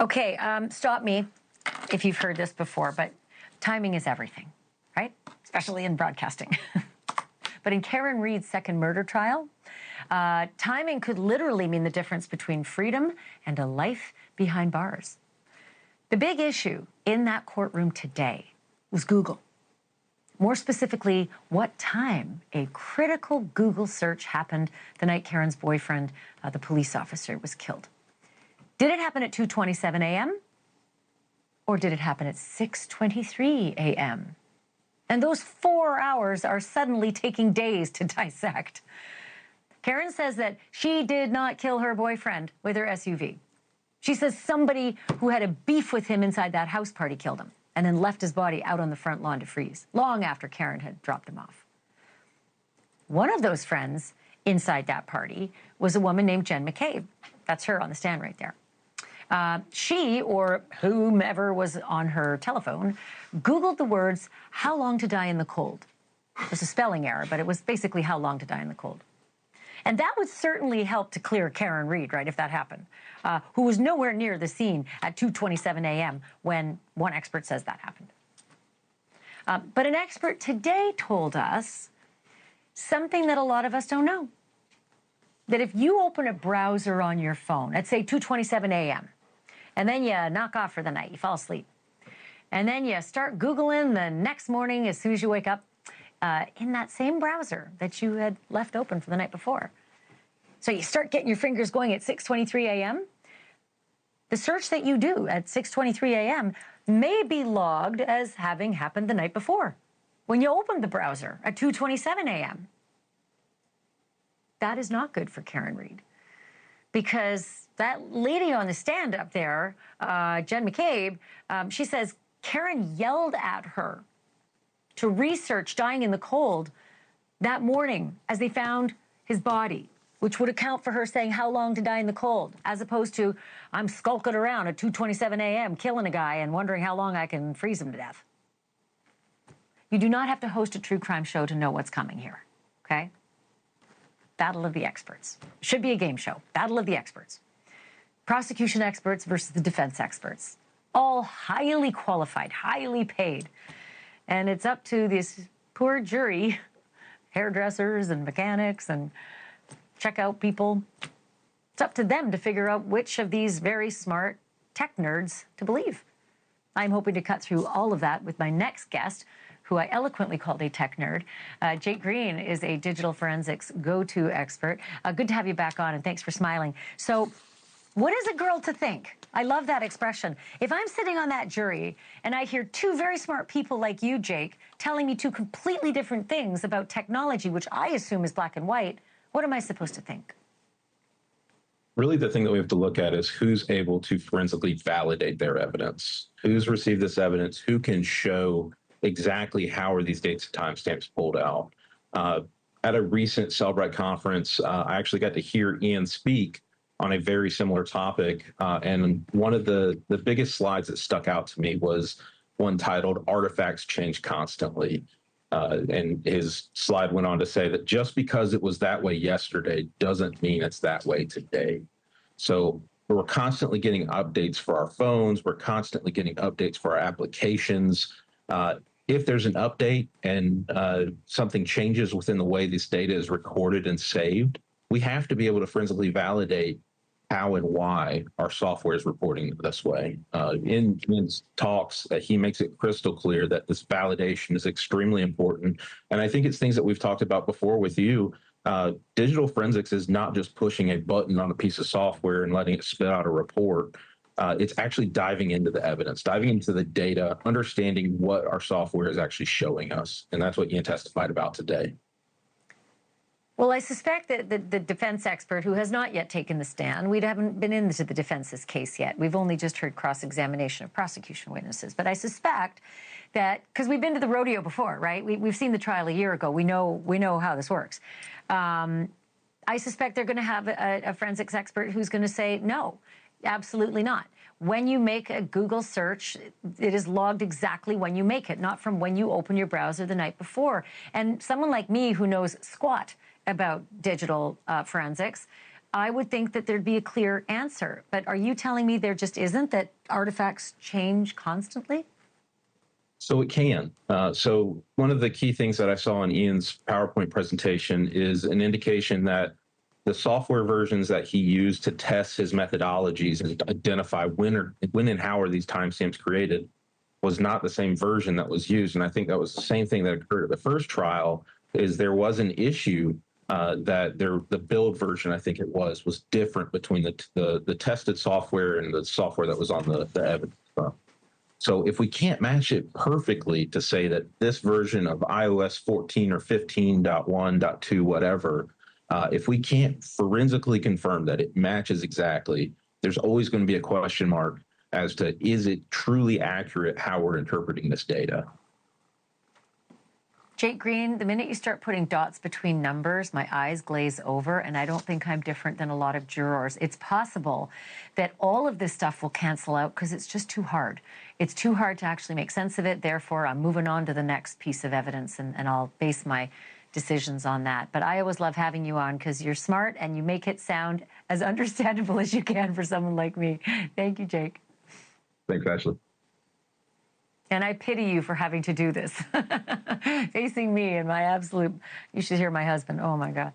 Okay, stop me if you've heard this before, but timing is everything, right? Especially in broadcasting. But in Karen Read's second murder trial, timing could literally mean the difference between freedom and a life behind bars. The big issue in that courtroom today was Google. More specifically, what time a critical Google search happened the night Karen's boyfriend, the police officer, was killed. Did it happen at 2:27 a.m.? Or did it happen at 6:23 a.m.? And those 4 hours are suddenly taking days to dissect. Karen says that she did not kill her boyfriend with her SUV. She says somebody who had a beef with him inside that house party killed him and then left his body out on the front lawn to freeze, long after Karen had dropped him off. One of those friends inside that party was a woman named Jen McCabe. That's her on the stand right there. She, or whomever was on her telephone, Googled the words, "how long to die in the cold." It was a spelling error, but it was basically how long to die in the cold. And that would certainly help to clear Karen Read, right, if that happened, who was nowhere near the scene at 2:27 a.m. when one expert says that happened. But an expert today told us something that a lot of us don't know. That if you open a browser on your phone at, say, 2:27 a.m., and then you knock off for the night, you fall asleep, and then you start Googling the next morning as soon as you wake up, in that same browser that you had left open for the night before. So you start getting your fingers going at 6:23 a.m. The search that you do at 6:23 a.m. may be logged as having happened the night before, when you opened the browser at 2:27 a.m. That is not good for Karen Read, because that lady on the stand up there, Jen McCabe, she says Karen yelled at her to research dying in the cold that morning as they found his body, which would account for her saying how long to die in the cold, as opposed to, I'm skulking around at 2:27 a.m. killing a guy and wondering how long I can freeze him to death. You do not have to host a true crime show to know what's coming here, okay? Battle of the experts. Should be a game show. Battle of the experts. Prosecution experts versus the defense experts. All highly qualified, highly paid. And it's up to this poor jury, hairdressers and mechanics and checkout people. It's up to them to figure out which of these very smart tech nerds to believe. I'm hoping to cut through all of that with my next guest, who I eloquently called a tech nerd. Jake Green is a digital forensics go-to expert. Good to have you back on, and thanks for smiling. So what is a girl to think? I love that expression. If I'm sitting on that jury and I hear two very smart people like you, Jake, telling me two completely different things about technology, which I assume is black and white, what am I supposed to think? Really, the thing that we have to look at is who's able to forensically validate their evidence. Who's received this evidence? Who can show exactly how are these dates and timestamps pulled out? At a recent Cellbrite conference, I actually got to hear Ian speak on a very similar topic. And one of the biggest slides that stuck out to me was one titled "Artifacts Change Constantly." And his slide went on to say that just because it was that way yesterday doesn't mean it's that way today. So we're constantly getting updates for our phones. We're constantly getting updates for our applications. If there's an update and something changes within the way this data is recorded and saved, we have to be able to forensically validate how and why our software is reporting this way. In his talks, he makes it crystal clear that this validation is extremely important. And I think it's things that we've talked about before with you. Digital forensics is not just pushing a button on a piece of software and letting it spit out a report. It's actually diving into the evidence, diving into the data, understanding what our software is actually showing us. And that's what Ian testified about today. Well, I suspect that the defense expert, who has not yet taken the stand, we haven't been into the defense's case yet. We've only just heard cross-examination of prosecution witnesses. But I suspect that, because we've been to the rodeo before, right? We've seen the trial a year ago. We know how this works. I suspect they're going to have a forensics expert who's going to say, no, absolutely not. When you make a Google search, it is logged exactly when you make it, not from when you open your browser the night before. And someone like me who knows squat about digital forensics, I would think that there'd be a clear answer. But are you telling me there just isn't, that artifacts change constantly? So it can. So one of the key things that I saw in Ian's PowerPoint presentation is an indication that the software versions that he used to test his methodologies and identify when and how are these timestamps created was not the same version that was used. And I think that was the same thing that occurred at the first trial. Is there was an issue that the build version, I think it was different between the tested software and the software that was on the evidence. So if we can't match it perfectly to say that this version of iOS 14 or 15.1.2, whatever, if we can't forensically confirm that it matches exactly, there's always going to be a question mark as to, is it truly accurate how we're interpreting this data? Jake Green, the minute you start putting dots between numbers, my eyes glaze over, and I don't think I'm different than a lot of jurors. It's possible that all of this stuff will cancel out because it's just too hard. It's too hard to actually make sense of it. Therefore, I'm moving on to the next piece of evidence, and I'll base my decisions on that. But I always love having you on because you're smart and you make it sound as understandable as you can for someone like me. Thank you, Jake. Thanks, Ashleigh. And I pity you for having to do this, facing me and my absolute, you should hear my husband. Oh my God.